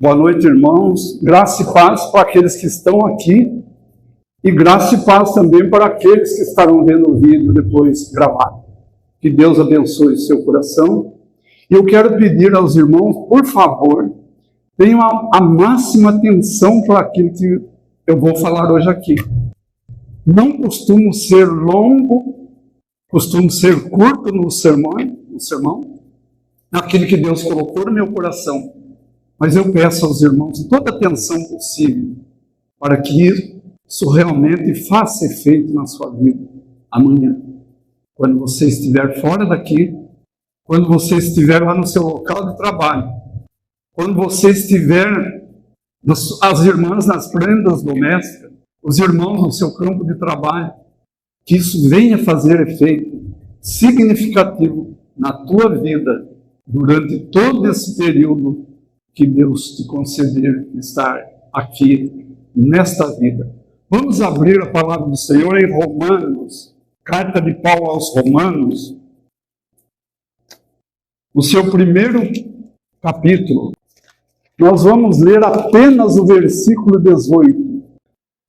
Boa noite, irmãos. Graça e paz para aqueles que estão aqui e graça e paz também para aqueles que estarão vendo o vídeo depois gravado. Que Deus abençoe seu coração. E eu quero pedir aos irmãos, por favor, tenham a máxima atenção para aquilo que eu vou falar hoje aqui. Não costumo ser longo, costumo ser curto no sermão, naquilo que Deus colocou no meu coração. Mas eu peço aos irmãos toda a atenção possível para que isso realmente faça efeito na sua vida amanhã. Quando você estiver fora daqui, quando você estiver lá no seu local de trabalho, quando você estiver, as irmãs nas prendas domésticas, os irmãos no seu campo de trabalho, que isso venha fazer efeito significativo na tua vida durante todo esse período que Deus te conceder estar aqui nesta vida. Vamos abrir a palavra do Senhor em Romanos, carta de Paulo aos Romanos, o seu primeiro capítulo. Nós vamos ler apenas o versículo 18.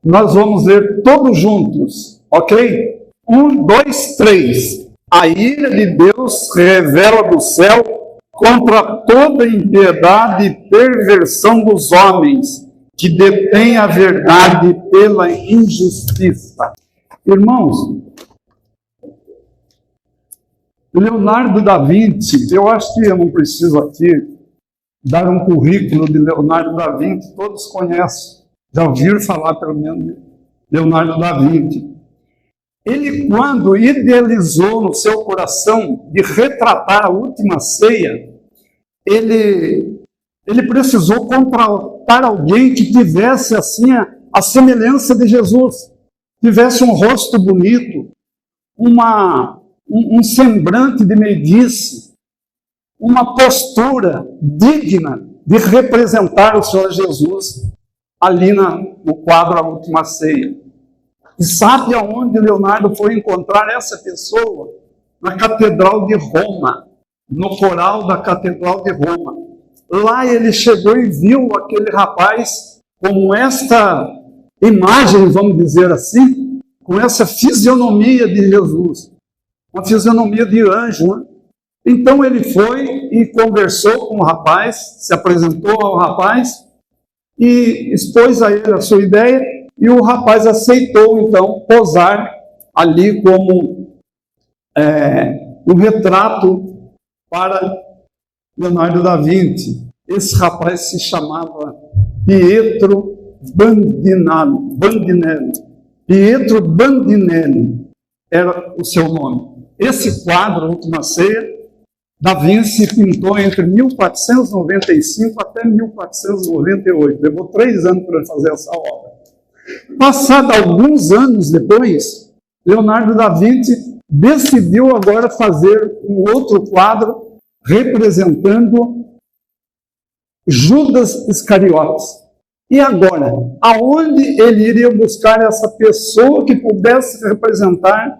Nós vamos ler todos juntos, ok? 1, 2, 3. A ira de Deus se revela do céu contra toda impiedade e perversão dos homens, que detêm a verdade pela injustiça. Irmãos, Leonardo da Vinci, eu acho que eu não preciso aqui dar um currículo de Leonardo da Vinci, todos conhecem, já ouviram falar pelo menos de Leonardo da Vinci. Ele, quando idealizou no seu coração de retratar a última ceia, ele precisou contratar alguém que tivesse assim a semelhança de Jesus, tivesse um rosto bonito, um semblante de meiguice, uma postura digna de representar o Senhor Jesus ali no quadro A Última Ceia. E sabe aonde Leonardo foi encontrar essa pessoa? Na Catedral de Roma, no coral da Catedral de Roma. Lá ele chegou e viu aquele rapaz com esta imagem, vamos dizer assim, com essa fisionomia de Jesus, uma fisionomia de anjo, né? Então ele foi e conversou com o rapaz, se apresentou ao rapaz e expôs a ele a sua ideia, e o rapaz aceitou então posar ali como um retrato para Leonardo da Vinci. Esse rapaz se chamava Pietro Bandinelli. Pietro Bandinelli era o seu nome. Esse quadro, A Última Ceia, Da Vinci pintou entre 1495 até 1498. Levou 3 anos para fazer essa obra. Passado alguns anos depois, Leonardo da Vinci decidiu agora fazer um outro quadro representando Judas Iscariotes. E agora, aonde ele iria buscar essa pessoa que pudesse representar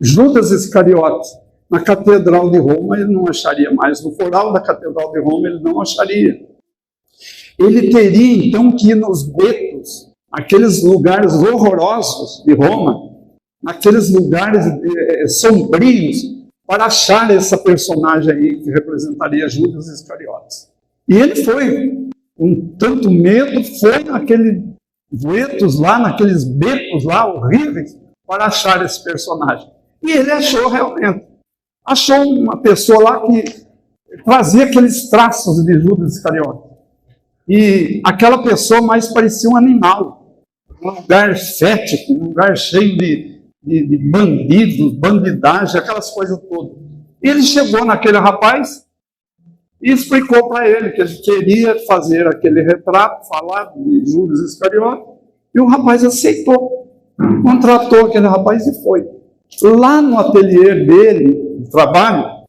Judas Iscariotes? Na Catedral de Roma ele não acharia mais, no coral da Catedral de Roma ele não acharia. Ele teria então que ir nos betos, aqueles lugares horrorosos de Roma, naqueles lugares sombrios, para achar essa personagem aí que representaria Judas Iscariotes. E ele foi, com tanto medo, foi naqueles betos lá, naqueles becos lá horríveis, para achar esse personagem. E ele achou realmente. Achou uma pessoa lá que fazia aqueles traços de Judas Iscariotes. E aquela pessoa mais parecia um animal, um lugar fétido, um lugar cheio de bandidos, bandidagem, aquelas coisas todas. E ele chegou naquele rapaz e explicou para ele que ele queria fazer aquele retrato, falar de Judas Iscariotes, e o rapaz aceitou, contratou aquele rapaz e foi. Lá no ateliê dele, no trabalho,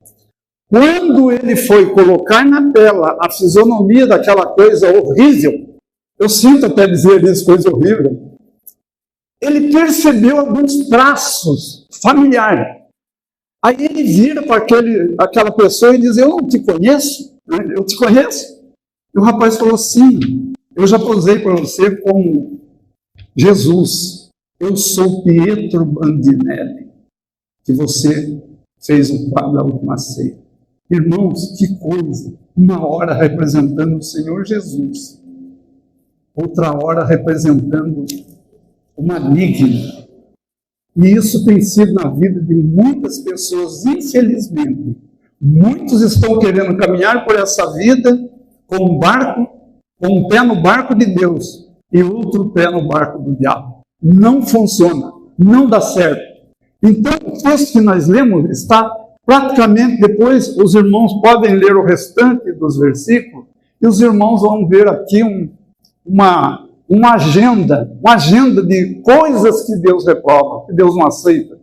quando ele foi colocar na tela a fisionomia daquela coisa horrível, eu sinto até dizer isso, coisa horrível, ele percebeu alguns traços familiares. Aí ele vira para aquela pessoa e diz: eu não te conheço, eu te conheço. E o rapaz falou assim: eu já posei para você como Jesus. Eu sou Pietro Bandinelli, que você fez o quadro da última ceia. Irmãos, que coisa! Uma hora representando o Senhor Jesus, outra hora representando o maligno. E isso tem sido na vida de muitas pessoas, infelizmente. Muitos estão querendo caminhar por essa vida com um barco, com um pé no barco de Deus e outro pé no barco do diabo. Não funciona, não dá certo. Então, o texto que nós lemos está praticamente, depois os irmãos podem ler o restante dos versículos, e os irmãos vão ver aqui uma agenda de coisas que Deus reprova, que Deus não aceita.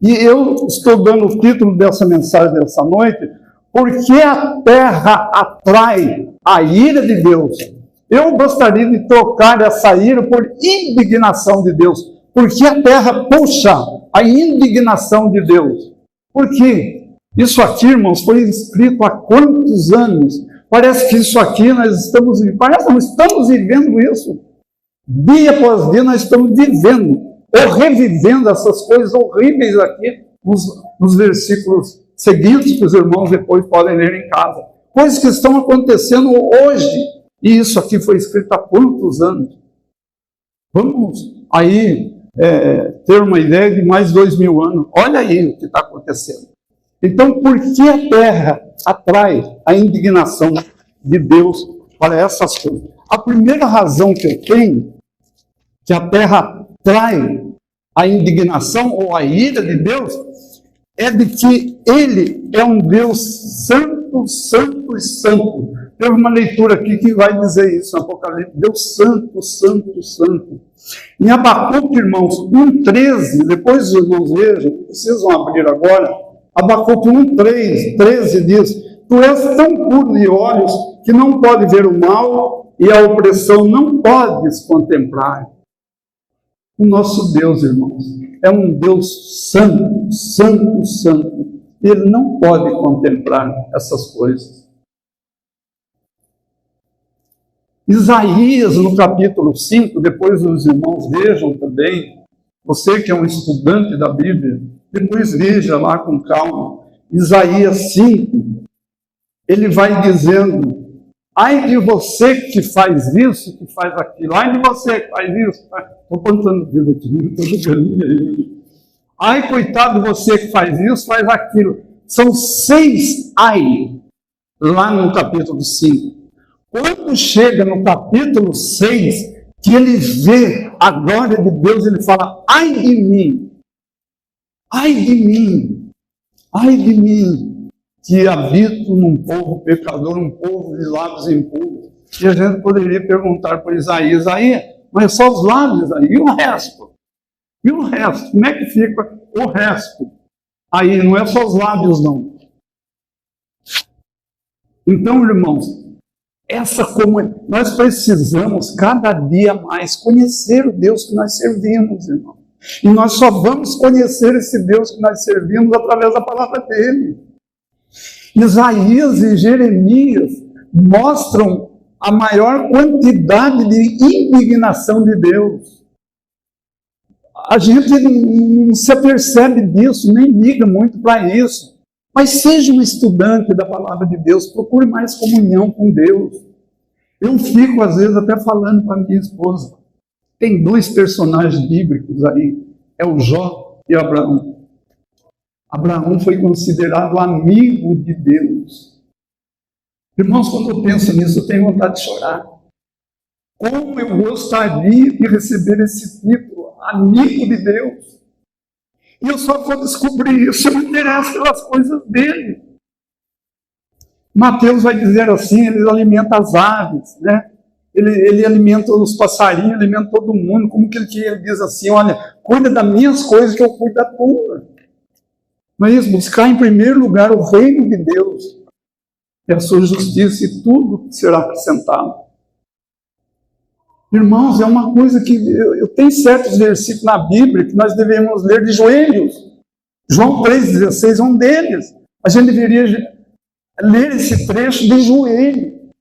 E eu estou dando o título dessa mensagem dessa noite, porque a terra atrai a ira de Deus. Eu gostaria de trocar essa ira por indignação de Deus, porque a terra puxa a indignação de Deus. Por quê? Isso aqui, irmãos, foi escrito há quantos anos? Parece que isso aqui nós estamos vivendo isso. Dia após dia nós estamos vivendo, ou revivendo essas coisas horríveis aqui nos versículos seguintes, que os irmãos depois podem ler em casa. Coisas que estão acontecendo hoje. E isso aqui foi escrito há quantos anos? Vamos aí ter uma ideia de mais 2000 anos. Olha aí o que está acontecendo. Então, por que a terra atrai a indignação de Deus para essas coisas? A primeira razão que eu tenho, que a terra atrai a indignação ou a ira de Deus, é de que Ele é um Deus santo, santo e santo. Teve uma leitura aqui que vai dizer isso, no Apocalipse: Deus santo, santo, santo. Em Abacuque, irmãos, 1,13, depois os irmãos vejam, precisam abrir agora, Abacuque 1,13 diz: Tu és tão puro de olhos que não pode ver o mal e a opressão não podes contemplar. O nosso Deus, irmãos, é um Deus santo, santo, santo. Ele não pode contemplar essas coisas. Isaías, no capítulo 5, depois os irmãos vejam também, você que é um estudante da Bíblia, depois veja lá com calma, Isaías 5, ele vai dizendo: ai de você que faz isso, que faz aquilo, ai de você que faz isso, estou contando vida aqui, estou jogando aí. Ai, coitado de você que faz isso, faz aquilo. São 6 ai, lá no capítulo 5. Quando chega no capítulo 6, que ele vê a glória de Deus, ele fala: ai de mim, ai de mim, ai de mim, que habito num povo pecador, um povo de lábios impuros. E a gente poderia perguntar para Isaías: aí, mas só os lábios aí, e o resto? E o resto? Como é que fica o resto? Aí não é só os lábios, não. Então, irmãos, nós precisamos cada dia mais conhecer o Deus que nós servimos, irmão. E nós só vamos conhecer esse Deus que nós servimos através da palavra dele. Isaías e Jeremias mostram a maior quantidade de indignação de Deus. A gente não se apercebe disso, nem liga muito para isso. Mas seja um estudante da palavra de Deus, procure mais comunhão com Deus. Eu fico, às vezes, até falando para minha esposa. Tem 2 personagens bíblicos aí, é o Jó e Abraão. Abraão foi considerado amigo de Deus. Irmãos, quando eu penso nisso, eu tenho vontade de chorar. Como eu gostaria de receber esse título, amigo de Deus. E eu só vou descobrir isso se eu me interesso pelas coisas dele. Mateus vai dizer assim: ele alimenta as aves, né? Ele alimenta os passarinhos, alimenta todo mundo. Como que ele diz assim: olha, cuida das minhas coisas que eu cuido da tua. Mas buscar em primeiro lugar o reino de Deus e a sua justiça, e tudo será acrescentado. Irmãos, é uma coisa que eu tenho certos versículos na Bíblia que nós devemos ler de joelhos. João 3,16 é um deles. A gente deveria ler esse trecho de joelho.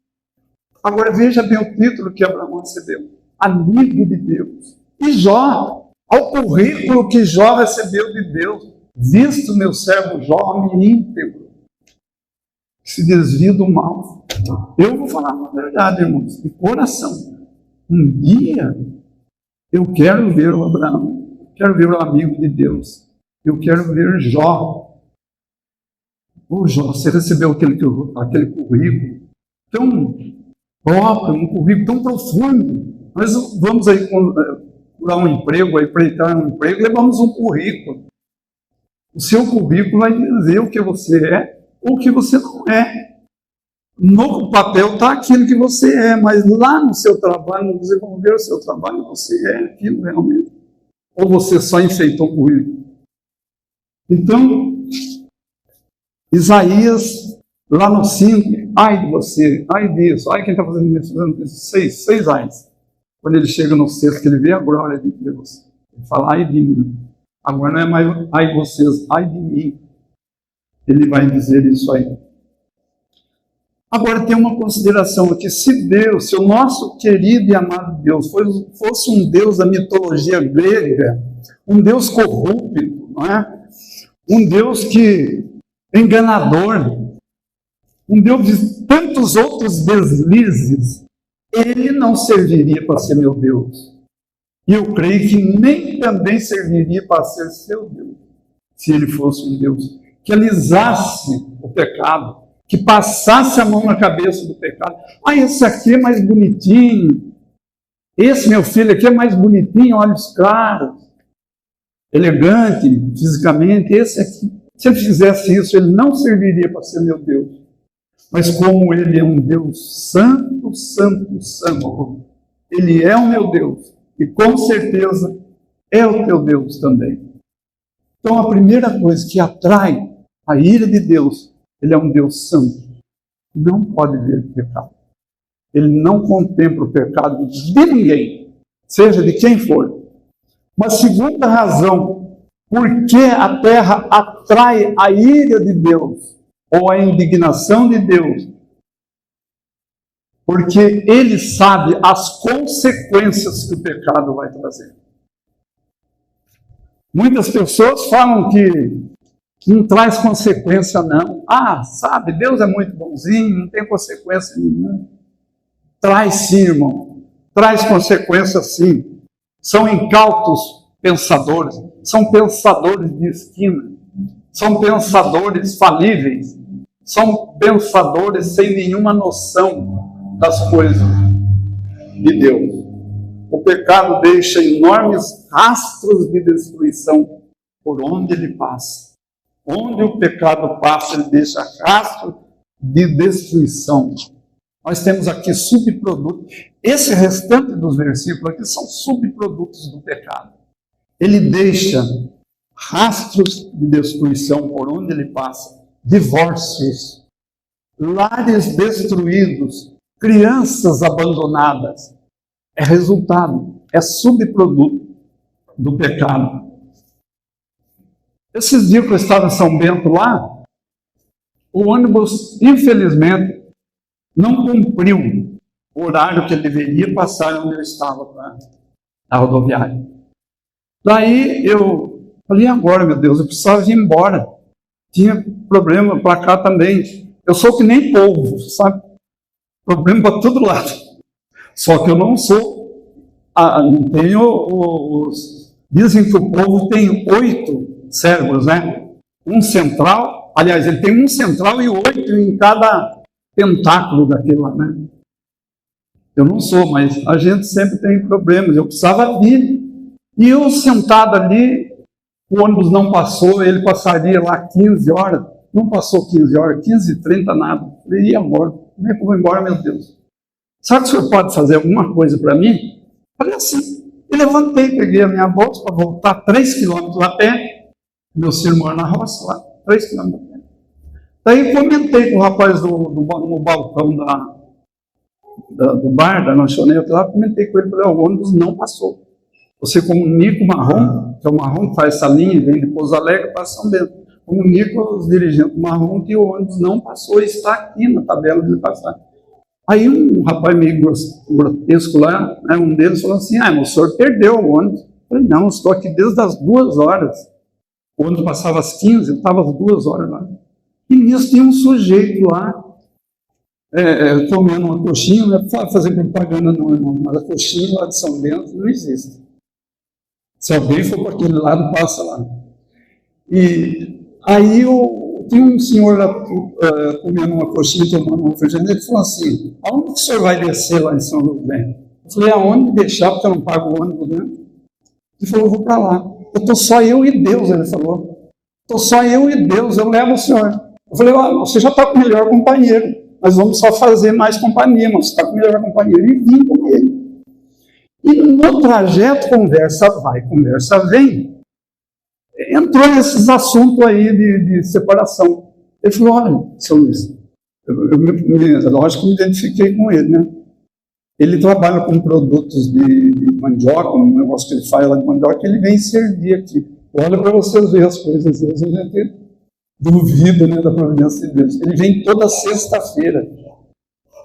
Agora veja bem o título que Abraão recebeu: amigo de Deus. E Jó, ao currículo que Jó recebeu de Deus: visto meu servo Jó, homem íntegro, que se desvia do mal. Eu vou falar uma verdade, irmãos, de coração. Um dia eu quero ver o Abraão, quero ver o amigo de Deus, eu quero ver Jó. Ô Jó, você recebeu aquele currículo tão próprio, um currículo tão profundo. Nós vamos aí procurar um emprego, aí empreitar um emprego, levamos um currículo. O seu currículo vai dizer o que você é ou o que você não é. No papel está aquilo que você é, mas lá no seu trabalho, no desenvolver o seu trabalho, você é aquilo realmente. Ou você só enfeitou o currículo. Então, Isaías, lá no 5, ai de você, ai disso, ai quem está fazendo isso, seis ais. Quando ele chega no 6, que ele vê a glória de Deus, ele fala, ai de mim. Agora não é mais ai de vocês, ai de mim. Ele vai dizer isso aí. Agora tem uma consideração aqui: se Deus, se o nosso querido e amado Deus fosse um Deus da mitologia grega, um Deus corrupto, não é? Um Deus que enganador, um Deus de tantos outros deslizes, ele não serviria para ser meu Deus. E eu creio que nem também serviria para ser seu Deus, se ele fosse um Deus que alisasse o pecado, que passasse a mão na cabeça do pecado. Ah, esse aqui é mais bonitinho. Esse meu filho aqui é mais bonitinho, olhos claros, elegante fisicamente. Esse aqui, se ele fizesse isso, ele não serviria para ser meu Deus. Mas como ele é um Deus santo, santo, santo, ele é o meu Deus. E com certeza é o teu Deus também. Então a primeira coisa que atrai a ira de Deus: ele é um Deus santo, não pode ver pecado. Ele não contempla o pecado de ninguém, seja de quem for. Uma segunda razão por que a terra atrai a ira de Deus, ou a indignação de Deus, porque ele sabe as consequências que o pecado vai trazer. Muitas pessoas falam que não traz consequência, não. Ah, sabe, Deus é muito bonzinho, não tem consequência nenhuma. Traz sim, irmão. Traz consequência sim. São incautos pensadores, são pensadores de esquina, são pensadores falíveis, são pensadores sem nenhuma noção das coisas de Deus. O pecado deixa enormes rastros de destruição por onde ele passa. Onde o pecado passa, ele deixa rastro de destruição. Nós temos aqui subprodutos. Esse restante dos versículos aqui são subprodutos do pecado. Ele deixa rastros de destruição por onde ele passa. Divórcios, lares destruídos, crianças abandonadas. É resultado, é subproduto do pecado. Esses dias que eu estava em São Bento lá, o ônibus, infelizmente, não cumpriu o horário que ele deveria passar onde eu estava, na rodoviária. Daí eu falei, agora, meu Deus, eu precisava ir embora. Tinha problema para cá também. Eu sou que nem polvo, sabe? Problema para todo lado. Só que eu não sou, não tenho dizem que o povo tem 8 cérebros, né? Um central, aliás, ele tem um central e 8 em cada tentáculo daquele lá, né? Eu não sou, mas a gente sempre tem problemas. Eu precisava vir. E eu sentado ali, o ônibus não passou, ele passaria lá 15 horas. Não passou 15 horas, 15h30, nada. Eu falei, e agora? Como é que eu vou embora, meu Deus? Sabe que o senhor pode fazer alguma coisa para mim? Falei assim. Eu levantei, peguei a minha bolsa para voltar 3 quilômetros a pé. Meu filho mora na roça lá, 3 quilômetros a pé. Daí comentei com o rapaz no balcão do bar, da lanchonete lá, comentei com ele, falei, o ônibus não passou. Você comunica o Marrom, que é o Marrom que faz essa linha, vem de Pouso Alegre para São Bento. Comunica os dirigentes do Marrom que o ônibus não passou e está aqui na tabela de passar. Aí um rapaz meio grotesco lá, né, um deles falou assim, mas o senhor perdeu o ônibus. Eu falei, não, eu estou aqui desde as 2 horas. O ônibus passava às 15, eu estava às 2 horas lá. E nisso tinha um sujeito lá, comendo uma coxinha, não é para fazer propaganda não, irmão, mas a coxinha lá de São Bento não existe. Se alguém for para aquele lado, passa lá. E aí tinha um senhor lá comendo uma coxinha, tomando um refrigerante, ele falou assim, aonde que o senhor vai descer lá em São José? Eu falei, aonde deixar, porque eu não pago o ônibus, né? Ele falou, eu vou para lá. Eu estou só eu e Deus, ele falou. Estou só eu e Deus, eu levo o senhor. Eu falei, você já está com o melhor companheiro, nós vamos só fazer mais companhia, mas você está com o melhor companheiro. E vim com ele. E no trajeto, conversa vai, conversa vem. Entrou nesses assuntos aí de separação. Ele falou, olha, seu Luiz, lógico que me identifiquei com ele, né? Ele trabalha com produtos de mandioca, um negócio que ele faz lá de mandioca, ele vem servir aqui. Olha para vocês verem as coisas, a gente duvida, né, da providência de Deus. Ele vem toda sexta-feira,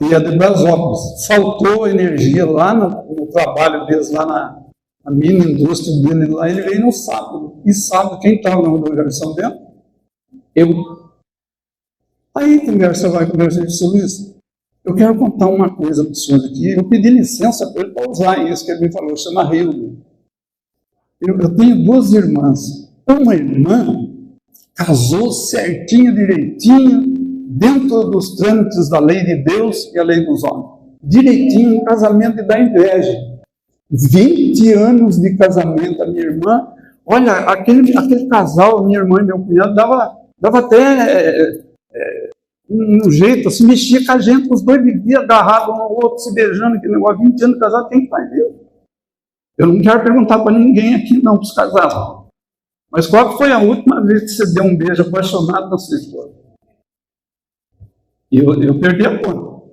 e é de Brasópolis. Faltou energia lá no trabalho deles, lá na mini indústria dele, lá ele veio no sábado. E sábado, quem estava na organização dentro? Eu. Aí conversa vai, conversa de seu Luiz. Eu quero contar uma coisa para o senhor aqui. Eu pedi licença para ele para usar isso que ele me falou, chama Rildo. Eu tenho 2 irmãs. Uma irmã casou certinho, direitinho, dentro dos trâmites da lei de Deus e a lei dos homens. Direitinho, um casamento e dá inveja. 20 anos de casamento, a minha irmã. Olha, aquele casal, minha irmã e meu cunhado, dava até um jeito, assim, mexia com a gente, os dois viviam agarrados um ao outro, se beijando, aquele negócio, 20 anos de casado, quem faz isso? Eu não quero perguntar para ninguém aqui, não, para os casados. Mas qual foi a última vez que você deu um beijo apaixonado na sua esposa? Eu perdi a conta.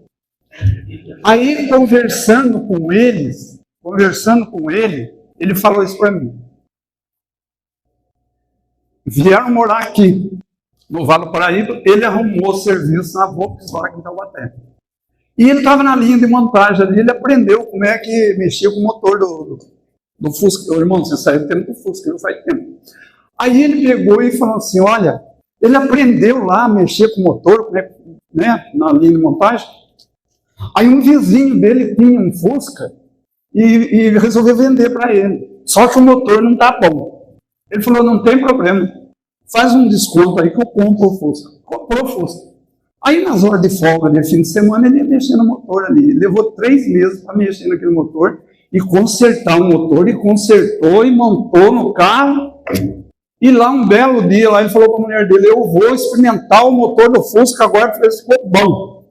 Aí, conversando com ele, ele falou isso para mim. Vieram morar aqui, no Vale do Paraíba, ele arrumou serviço na Volkswagen Taubaté. E ele estava na linha de montagem ali, ele aprendeu como é que mexia com o motor do Fusca. Irmão, você saiu do tempo do Fusca, não faz tempo. Aí ele pegou e falou assim, olha, ele aprendeu lá a mexer com o motor, né, na linha de montagem. Aí um vizinho dele tinha um Fusca e resolveu vender para ele. Só que o motor não está bom. Ele falou, não tem problema, faz um desconto aí que eu compro o Fusca. Comprou o Fusca. Aí nas horas de folga, de fim de semana, ele ia mexer no motor ali. Ele levou 3 meses para mexer naquele motor e consertar o motor, e consertou e montou no carro. E lá um belo dia, lá ele falou para a mulher dele, eu vou experimentar o motor do Fusca agora, para ver se ficou bom.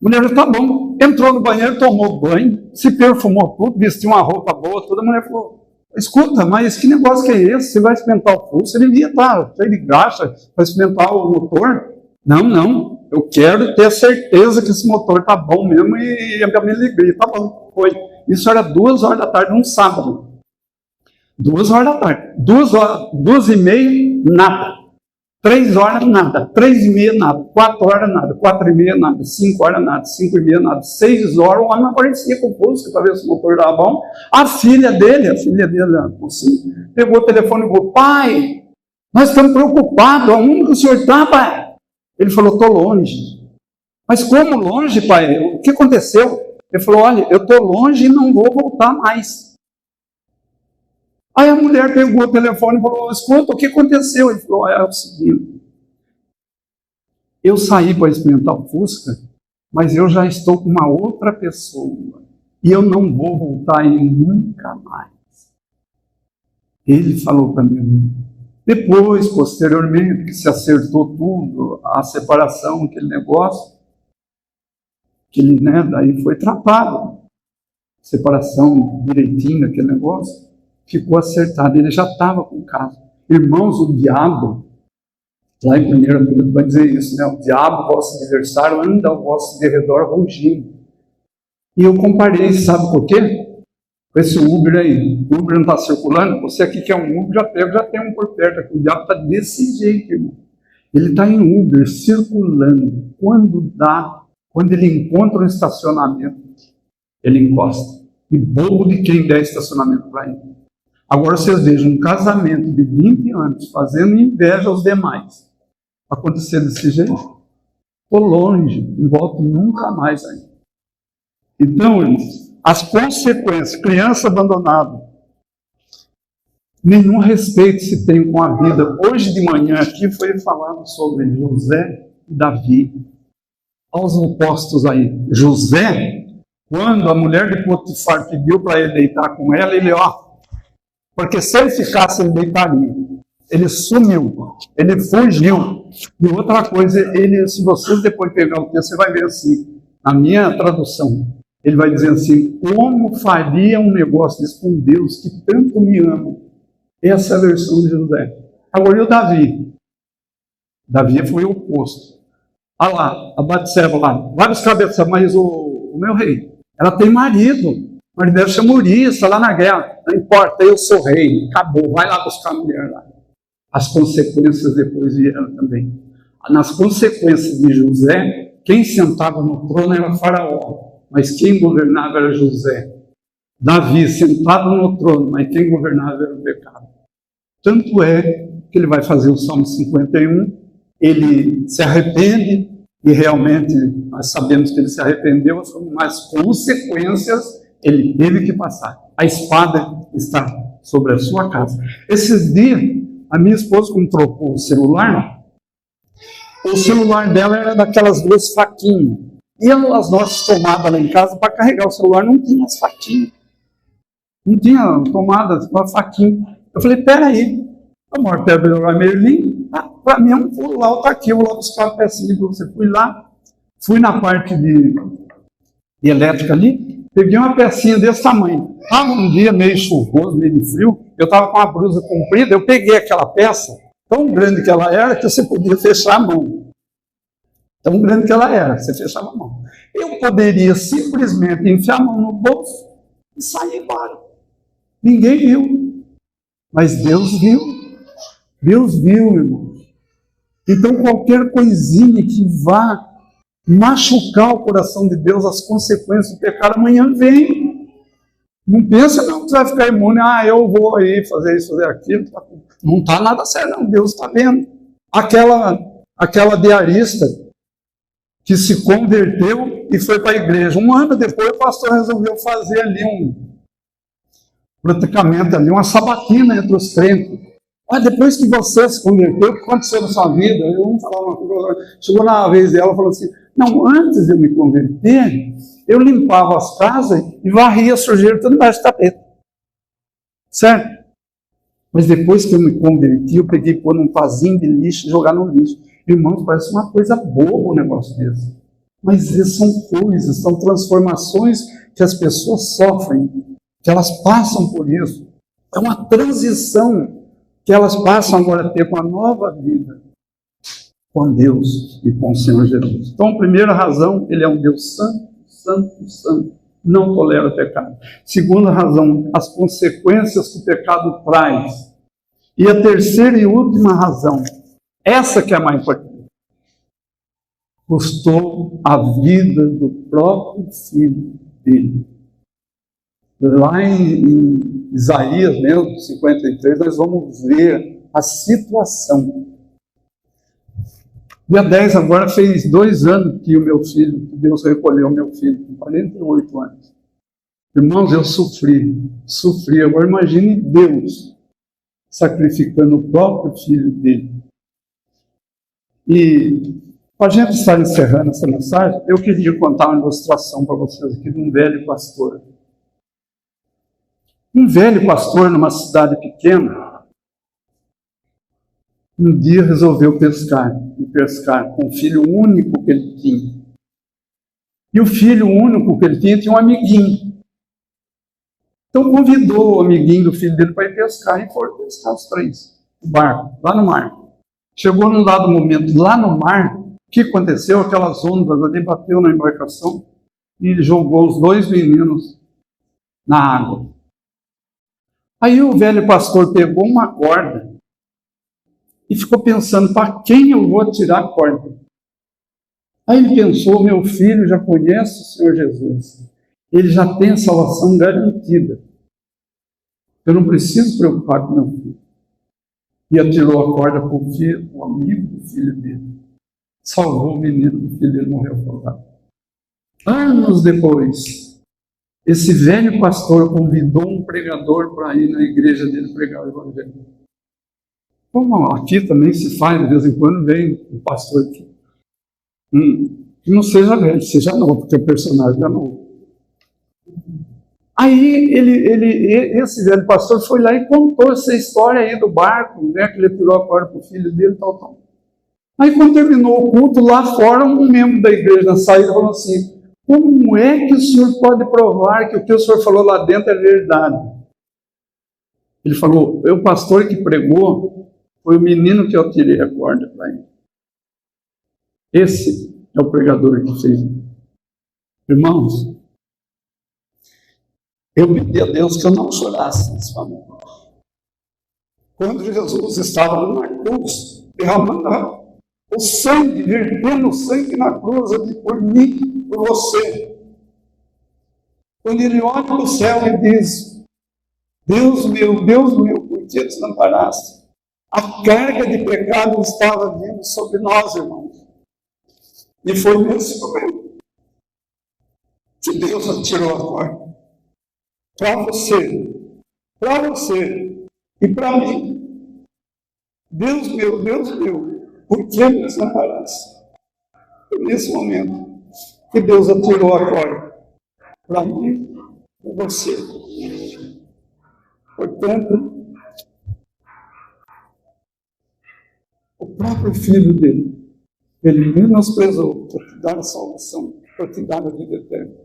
A mulher falou, tá bom. Entrou no banheiro, tomou banho, se perfumou tudo, vestiu uma roupa boa, toda. A mulher falou, escuta, mas que negócio que é esse? Você vai experimentar o Fusca? Ele ia estar cheio de graxa para experimentar o motor? Não, eu quero ter certeza que esse motor tá bom mesmo, e a minha alegria, tá bom, foi. Isso era 2 horas da tarde, num sábado. 2 horas da tarde. 2h30, nada. 3 horas, nada. 3h30, nada. 4 horas, nada. 4h30, nada. 5 horas, nada. 5h30, nada. 6 horas, o homem aparecia com o Fusca para ver se o motor estava bom. A filha dele, assim, pegou o telefone e falou, pai, nós estamos preocupados, aonde que o senhor está, pai? Ele falou, estou longe. Mas como longe, pai? O que aconteceu? Ele falou, olha, eu estou longe e não vou voltar mais. Aí a mulher pegou o telefone e falou, escuta, o que aconteceu? Ele falou, é o seguinte, eu saí para experimentar o Fusca, mas eu já estou com uma outra pessoa e eu não vou voltar aí nunca mais. Ele falou para mim. Depois, posteriormente, que se acertou tudo, a separação, aquele negócio, que ele, né, daí foi tratado. Separação direitinho, aquele negócio, ficou acertado. Ele já estava com o caso. Irmãos, o diabo, lá em 1 Pedro vai dizer isso, né? O diabo, vosso adversário, anda ao vosso derredor rugindo. E eu comparei, sabe por quê? Com esse Uber aí. O Uber não está circulando, você aqui que é um Uber, já tem um por perto aqui. O diabo está desse jeito, irmão. Ele está em Uber, circulando. Quando dá, Quando ele encontra um estacionamento, ele encosta. E bobo de quem der estacionamento para ele. Agora vocês vejam um casamento de 20 anos fazendo inveja aos demais. Acontecer desse jeito? Estou longe, não volto nunca mais aí. Então, as consequências, criança abandonada, nenhum respeito se tem com a vida. Hoje de manhã aqui foi falado sobre José e Davi. Aos opostos aí. José, quando a mulher de Potifar pediu para ele deitar com ela, ele, porque se ele ficasse, ele deitaria. Ele sumiu, ele fugiu. E outra coisa, se vocês depois pegar o texto, você vai ver assim, na minha tradução, ele vai dizer assim, como faria um negócio desse com Deus que tanto me ama? Essa é a versão de José. Agora, e o Davi? Davi foi o oposto. Olha lá, a Batseba lá, vai buscar a Batseba, mas o meu rei, ela tem marido, mas deve ser Urias, lá na guerra. Não importa, eu sou rei, acabou, vai lá buscar a mulher lá. As consequências depois vieram também. Nas consequências de José, quem sentava no trono era Faraó, mas quem governava era José. Davi sentado no trono, mas quem governava era o pecado. Tanto é que ele vai fazer o Salmo 51, ele se arrepende, e realmente nós sabemos que ele se arrependeu, mas consequências ele teve que passar. A espada está sobre a sua casa. Esses dias, a minha esposa, como trocou o celular dela era daquelas duas faquinhas. E as nossas tomadas lá em casa, para carregar o celular, não tinha as faquinhas. Não tinha tomada com a faquinha. Eu falei, peraí, amor, pega o Merlin. Para mim é um pulo lá, está aqui, eu vou lá buscar a pecinha para você. Fui lá, fui na parte de elétrica ali, peguei uma pecinha desse tamanho. Um dia meio chuvoso, meio de frio, eu estava com uma blusa comprida, eu peguei aquela peça, tão grande que ela era, que você podia fechar a mão. Tão grande que ela era, você fechava a mão. Eu poderia simplesmente enfiar a mão no bolso e sair embora. Ninguém viu, mas Deus viu. Deus viu, irmão. Então, qualquer coisinha que vá machucar o coração de Deus, as consequências do pecado, amanhã vem. Não pensa não que você vai ficar imune, eu vou aí fazer isso, fazer aquilo. Não está nada certo, não. Deus está vendo. Aquela diarista que se converteu e foi para a igreja. Um ano depois, o pastor resolveu fazer ali praticamente ali uma sabatina entre os crentes. Depois que você se converteu, o que aconteceu na sua vida? Eu não falava uma coisa. Chegou na vez dela e falou assim, não, antes de eu me converter, eu limpava as casas e varria a sujeira tudo embaixo do tapete. Certo? Mas depois que eu me converti, eu peguei pôr num vasinho de lixo e jogar no lixo. Irmãos, parece uma coisa boba um negócio desse. Mas são coisas, são transformações que as pessoas sofrem, que elas passam por isso. É uma transição que elas passam agora a ter com a nova vida, com Deus e com o Senhor Jesus. Então, a primeira razão, ele é um Deus santo, santo, santo, não tolera o pecado. Segunda razão, as consequências que o pecado traz. E a terceira e última razão, essa que é a mais importante, custou a vida do próprio filho dele. Lá em Isaías, mesmo, 53, nós vamos ver a situação. Dia 10 agora fez 2 anos que o meu filho, que Deus recolheu o meu filho, com 48 anos. Irmãos, eu sofri. Agora imagine Deus sacrificando o próprio filho dele. E para a gente estar encerrando essa mensagem, eu queria contar uma ilustração para vocês aqui de um velho pastor. Um velho pastor numa cidade pequena, um dia resolveu pescar com o filho único que ele tinha. E o filho único que ele tinha um amiguinho. Então convidou o amiguinho do filho dele para ir pescar, e foram pescar os 3, no barco, lá no mar. Chegou num dado momento, lá no mar, o que aconteceu? Aquelas ondas ali bateu na embarcação e jogou os 2 meninos na água. Aí o velho pastor pegou uma corda e ficou pensando, para quem eu vou tirar a corda? Aí ele pensou, meu filho já conhece o Senhor Jesus. Ele já tem a salvação garantida. Eu não preciso preocupar com meu filho. E atirou a corda para o filho, o amigo do filho dele. Salvou o menino, o filho dele morreu afogado. Anos depois, esse velho pastor convidou um pregador para ir na igreja dele pregar o evangelho. Como aqui também se faz, de vez em quando vem um pastor aqui. Que não seja velho, seja novo, porque o personagem é novo. Aí esse velho pastor foi lá e contou essa história aí do barco, né, que ele tirou a corda para o filho dele, tal. Aí quando terminou o culto, lá fora, um membro da igreja na saída falou assim, como é que o senhor pode provar que o que o senhor falou lá dentro é verdade? Ele falou, o pastor que pregou foi o menino que eu tirei a corda para ele. Esse é o pregador que fez. Irmãos, eu pedi a Deus que eu não chorasse nesse momento. Quando Jesus estava na cruz, derramando o sangue, vertendo o sangue na cruz ali por mim, por você. Quando ele olha para o céu e diz, Deus meu, por que desamparaste? A carga de pecado estava vindo sobre nós, irmãos. E foi nesse momento que Deus atirou a corda. Para você e para mim. Deus meu, por que me desamparaste? Foi nesse momento que Deus atirou a corda para mim e para você. Portanto, o próprio filho dele, ele menosprezou para te dar a salvação, para te dar a vida eterna.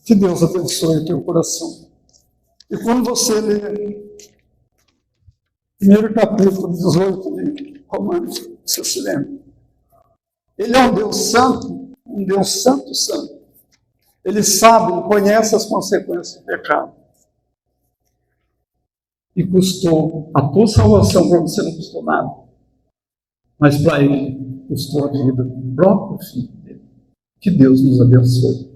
Que Deus abençoe o teu coração. E quando você lê primeiro capítulo 18 de Romanos, você se lembra. Ele é um Deus santo. Ele sabe, ele conhece as consequências do pecado. E custou a tua salvação, para você não custou nada. Mas para ele custou a vida do próprio filho dele. Que Deus nos abençoe.